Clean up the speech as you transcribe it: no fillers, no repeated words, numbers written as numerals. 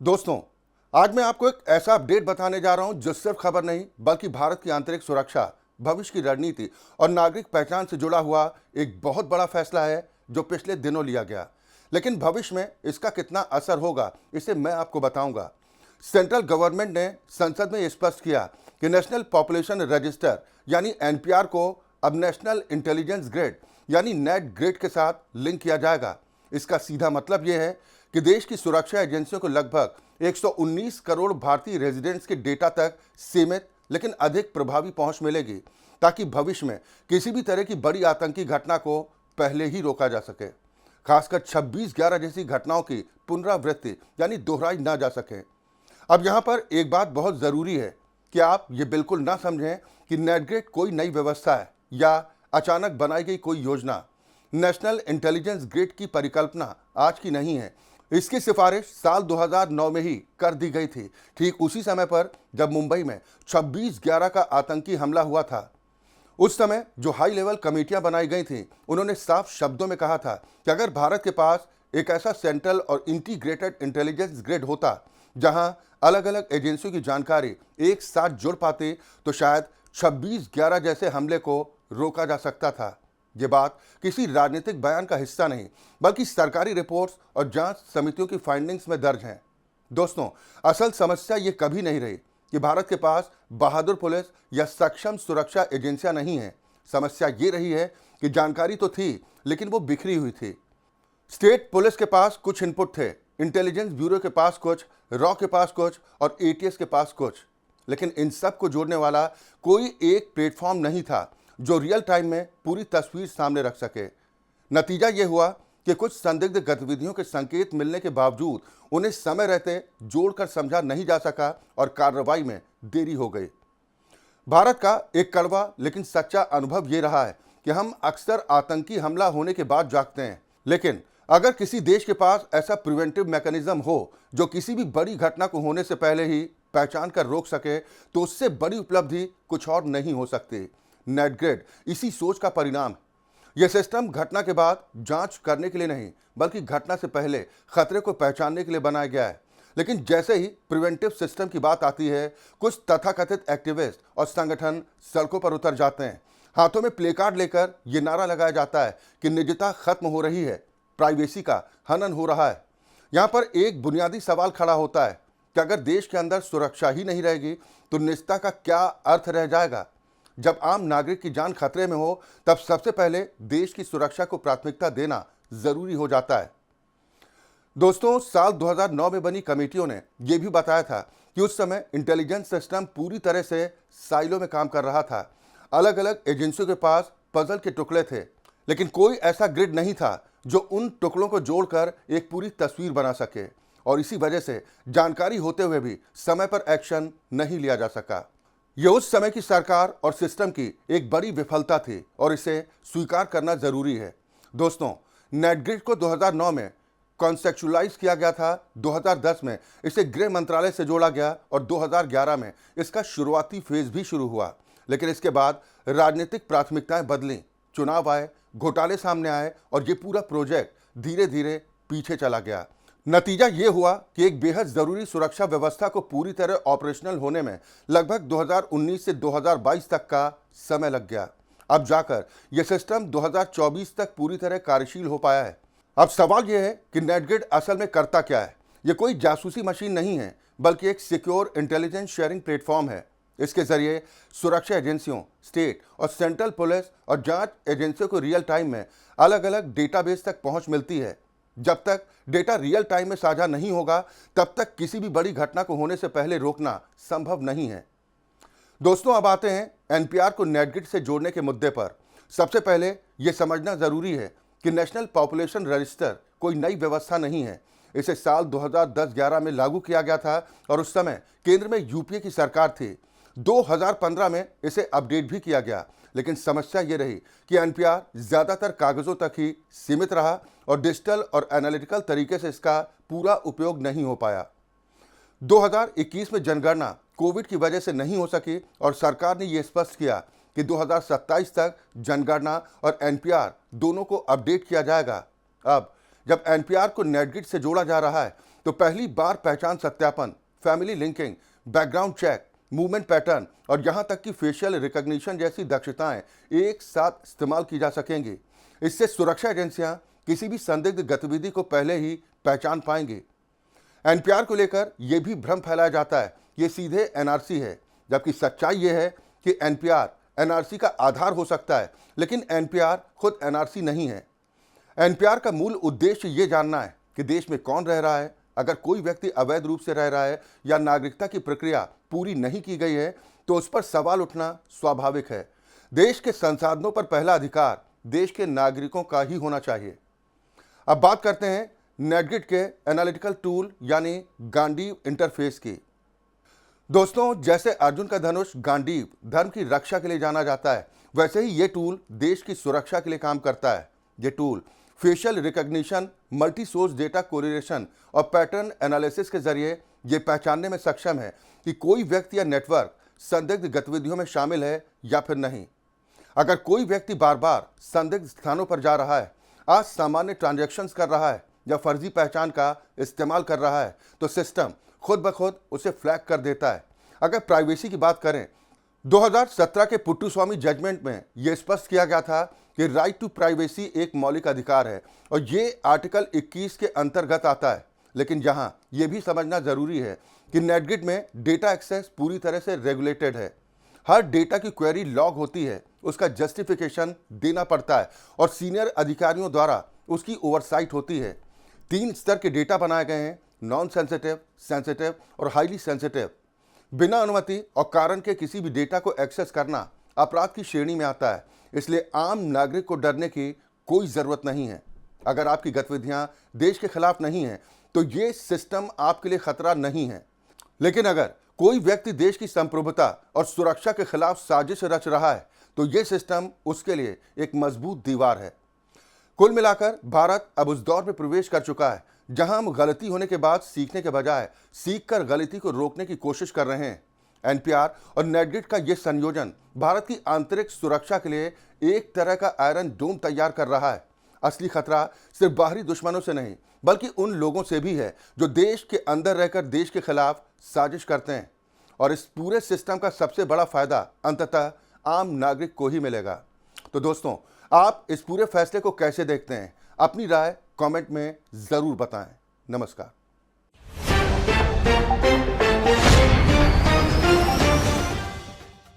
दोस्तों, आज मैं आपको एक ऐसा अपडेट बताने जा रहा हूं जो सिर्फ खबर नहीं बल्कि भारत की आंतरिक सुरक्षा, भविष्य की रणनीति और नागरिक पहचान से जुड़ा हुआ एक बहुत बड़ा फैसला है जो पिछले दिनों लिया गया। लेकिन भविष्य में इसका कितना असर होगा इसे मैं आपको बताऊंगा। सेंट्रल गवर्नमेंट ने संसद में स्पष्ट किया कि नेशनल पॉपुलेशन रजिस्टर यानी एनपीआर को अब नेशनल इंटेलिजेंस ग्रिड यानी नेट ग्रिड के साथ लिंक किया जाएगा। इसका सीधा मतलब यह है कि देश की सुरक्षा एजेंसियों को लगभग 119 करोड़ भारतीय रेजिडेंट्स के डेटा तक सीमित लेकिन अधिक प्रभावी पहुंच मिलेगी, ताकि भविष्य में किसी भी तरह की बड़ी आतंकी घटना को पहले ही रोका जा सके। खासकर 26/11 जैसी घटनाओं की पुनरावृत्ति यानी दोहराई ना जा सके। अब यहाँ पर एक बात बहुत ज़रूरी है कि आप ये बिल्कुल ना समझें कि नेटग्रिड कोई नई व्यवस्था है या अचानक बनाई गई कोई योजना। नेशनल इंटेलिजेंस ग्रिड की परिकल्पना आज की नहीं है। इसकी सिफारिश साल 2009 में ही कर दी गई थी, ठीक उसी समय पर जब मुंबई में 26/11 का आतंकी हमला हुआ था। उस समय जो हाई लेवल कमेटियां बनाई गई थीं, उन्होंने साफ शब्दों में कहा था कि अगर भारत के पास एक ऐसा सेंट्रल और इंटीग्रेटेड इंटेलिजेंस ग्रिड होता जहां अलग अलग एजेंसियों की जानकारी एक साथ जुड़ पाती, तो शायद 26/11 जैसे हमले को रोका जा सकता था। ये बात किसी राजनीतिक बयान का हिस्सा नहीं बल्कि सरकारी रिपोर्ट्स और जांच समितियों की फाइंडिंग्स में दर्ज है। दोस्तों, असल समस्या ये कभी नहीं रही कि भारत के पास बहादुर पुलिस या सक्षम सुरक्षा एजेंसियां नहीं हैं। समस्या ये रही है कि जानकारी तो थी लेकिन वो बिखरी हुई थी। स्टेट पुलिस के पास कुछ इनपुट थे, इंटेलिजेंस ब्यूरो के पास कुछ, रॉ के पास कुछ और एटीएस के पास कुछ, लेकिन इन सब को जोड़ने वाला कोई एक प्लेटफॉर्म नहीं था जो रियल टाइम में पूरी तस्वीर सामने रख सके। नतीजा ये हुआ कि कुछ संदिग्ध गतिविधियों के संकेत मिलने के बावजूद उन्हें समय रहते जोड़कर समझा नहीं जा सका और कार्रवाई में देरी हो गई। भारत का एक कड़वा लेकिन सच्चा अनुभव ये रहा है कि हम अक्सर आतंकी हमला होने के बाद जागते हैं, लेकिन अगर किसी देश के पास ऐसा प्रिवेंटिव मैकेनिज्म हो जो किसी भी बड़ी घटना को होने से पहले ही पहचान कर रोक सके, तो उससे बड़ी उपलब्धि कुछ और नहीं हो सकती। नेटग्रिड इसी सोच का परिणाम है। यह सिस्टम घटना के बाद जांच करने के लिए नहीं बल्कि घटना से पहले खतरे को पहचानने के लिए बनाया गया है। लेकिन जैसे ही प्रिवेंटिव सिस्टम की बात आती है, कुछ तथाकथित एक्टिविस्ट और संगठन सड़कों पर उतर जाते हैं। हाथों में प्लेकार्ड लेकर यह नारा लगाया जाता है कि निजता खत्म हो रही है, प्राइवेसी का हनन हो रहा है। यहाँ पर एक बुनियादी सवाल खड़ा होता है कि अगर देश के अंदर सुरक्षा ही नहीं रहेगी तो निजता का क्या अर्थ रह जाएगा। जब आम नागरिक की जान खतरे में हो, तब सबसे पहले देश की सुरक्षा को प्राथमिकता देना जरूरी हो जाता है। दोस्तों, साल 2009 में बनी कमेटियों ने यह भी बताया था कि उस समय इंटेलिजेंस सिस्टम पूरी तरह से साइलो में काम कर रहा था। अलग अलग एजेंसियों के पास पजल के टुकड़े थे, लेकिन कोई ऐसा ग्रिड नहीं था जो उन टुकड़ों को जोड़कर एक पूरी तस्वीर बना सके। और इसी वजह से जानकारी होते हुए भी समय पर एक्शन नहीं लिया जा सका। यह उस समय की सरकार और सिस्टम की एक बड़ी विफलता थी और इसे स्वीकार करना जरूरी है। दोस्तों, नेटग्रिड को 2009 में कॉन्सेप्चुअलाइज किया गया था। 2010 में इसे गृह मंत्रालय से जोड़ा गया और 2011 में इसका शुरुआती फेज भी शुरू हुआ। लेकिन इसके बाद राजनीतिक प्राथमिकताएं बदलीं, चुनाव आए, घोटाले सामने आए और ये पूरा प्रोजेक्ट धीरे धीरे पीछे चला गया। नतीजा ये हुआ कि एक बेहद जरूरी सुरक्षा व्यवस्था को पूरी तरह ऑपरेशनल होने में लगभग 2019 से 2022 तक का समय लग गया। अब जाकर यह सिस्टम 2024 तक पूरी तरह कार्यशील हो पाया है। अब सवाल यह है कि नेटग्रिड असल में करता क्या है। यह कोई जासूसी मशीन नहीं है बल्कि एक सिक्योर इंटेलिजेंस शेयरिंग प्लेटफॉर्म है। इसके जरिए सुरक्षा एजेंसियों, स्टेट और सेंट्रल पुलिस और जांच एजेंसियों को रियल टाइम में अलग अलग डेटाबेस तक पहुंच मिलती है। जब तक डेटा रियल टाइम में साझा नहीं होगा, तब तक किसी भी बड़ी घटना को होने से पहले रोकना संभव नहीं है। दोस्तों, अब आते हैं एनपीआर को नेटग्रिड से जोड़ने के मुद्दे पर। सबसे पहले यह समझना जरूरी है कि नेशनल पॉपुलेशन रजिस्टर कोई नई व्यवस्था नहीं है। इसे साल 2010-11 में लागू किया गया था और उस समय केंद्र में यूपीए की सरकार थी। 2015 में इसे अपडेट भी किया गया, लेकिन समस्या ये रही कि एनपीआर ज़्यादातर कागज़ों तक ही सीमित रहा और डिजिटल और एनालिटिकल तरीके से इसका पूरा उपयोग नहीं हो पाया। 2021 में जनगणना कोविड की वजह से नहीं हो सकी और सरकार ने यह स्पष्ट किया कि 2027 तक जनगणना और एनपीआर दोनों को अपडेट किया जाएगा। अब जब एनपीआर को नेटग्रिड से जोड़ा जा रहा है, तो पहली बार पहचान सत्यापन, family linking, background check, movement pattern और यहां तक कि फेशियल रिकॉग्निशन जैसी दक्षताएं एक साथ इस्तेमाल की जा सकेंगी। इससे सुरक्षा एजेंसियां किसी भी संदिग्ध गतिविधि को पहले ही पहचान पाएंगी। एनपीआर को लेकर यह भी भ्रम फैलाया जाता है ये सीधे एनआरसी है, जबकि सच्चाई यह है कि एनपीआर एनआरसी का आधार हो सकता है, लेकिन एनपीआर खुद एनआरसी नहीं है। एनपीआर का मूल उद्देश्य ये जानना है कि देश में कौन रह रहा है। अगर कोई व्यक्ति अवैध रूप से रह रहा है या नागरिकता की प्रक्रिया पूरी नहीं की गई है तो उस पर सवाल उठना स्वाभाविक है। देश के संसाधनों पर पहला अधिकार देश के नागरिकों का ही होना चाहिए। अब बात करते हैं नेटगिट के एनालिटिकल टूल यानी गांडीव इंटरफेस की। दोस्तों, जैसे अर्जुन का धनुष गांडीव धर्म की रक्षा के लिए जाना जाता है, वैसे ही ये टूल देश की सुरक्षा के लिए काम करता है। ये tool facial recognition, multi source data correlation और पैटर्न एनालिसिस के जरिए ये पहचानने में सक्षम है कि कोई व्यक्ति या नेटवर्क संदिग्ध गतिविधियों में शामिल है या फिर नहीं। अगर कोई व्यक्ति बार बार संदिग्ध स्थानों पर जा रहा है, असामान्य ट्रांजैक्शंस कर रहा है या फर्जी पहचान का इस्तेमाल कर रहा है तो सिस्टम खुद ब खुद उसे फ्लैग कर देता है। अगर प्राइवेसी की बात करें, 2017 के पुट्टुस्वामी जजमेंट में यह स्पष्ट किया गया था कि राइट टू प्राइवेसी एक मौलिक अधिकार है और ये आर्टिकल 21 के अंतर्गत आता है। लेकिन यहाँ ये भी समझना जरूरी है कि नेटगिट में डेटा एक्सेस पूरी तरह से रेगुलेटेड है। हर डेटा की क्वेरी लॉग होती है, उसका जस्टिफिकेशन देना पड़ता है और सीनियर अधिकारियों द्वारा उसकी ओवरसाइट होती है। 3 स्तर के डेटा बनाए गए हैं: नॉन सेंसिटिव, सेंसिटिव और हाईली सेंसिटिव। बिना अनुमति और कारण के किसी भी डेटा को एक्सेस करना अपराध की श्रेणी में आता है, इसलिए आम नागरिक को डरने की कोई जरूरत नहीं है। अगर आपकी गतिविधियां देश के खिलाफ नहीं है तो ये सिस्टम आपके लिए खतरा नहीं है। लेकिन अगर कोई व्यक्ति देश की संप्रभुता और सुरक्षा के खिलाफ साजिश रच रहा है तो ये सिस्टम उसके लिए एक मजबूत दीवार है। कुल मिलाकर भारत अब उस दौर में प्रवेश कर चुका है जहां हम गलती होने के बाद सीखने के बजाय सीखकर गलती को रोकने की कोशिश कर रहे हैं। एनपीआर और नेटगिट का यह संयोजन भारत की आंतरिक सुरक्षा के लिए एक तरह का आयरन डोम तैयार कर रहा है। असली खतरा सिर्फ बाहरी दुश्मनों से नहीं बल्कि उन लोगों से भी है जो देश के अंदर रहकर देश के खिलाफ साजिश करते हैं। और इस पूरे सिस्टम का सबसे बड़ा फायदा अंततः आम नागरिक को ही मिलेगा। तो दोस्तों, आप इस पूरे फैसले को कैसे देखते हैं? अपनी राय कमेंट में जरूर बताएं। नमस्कार।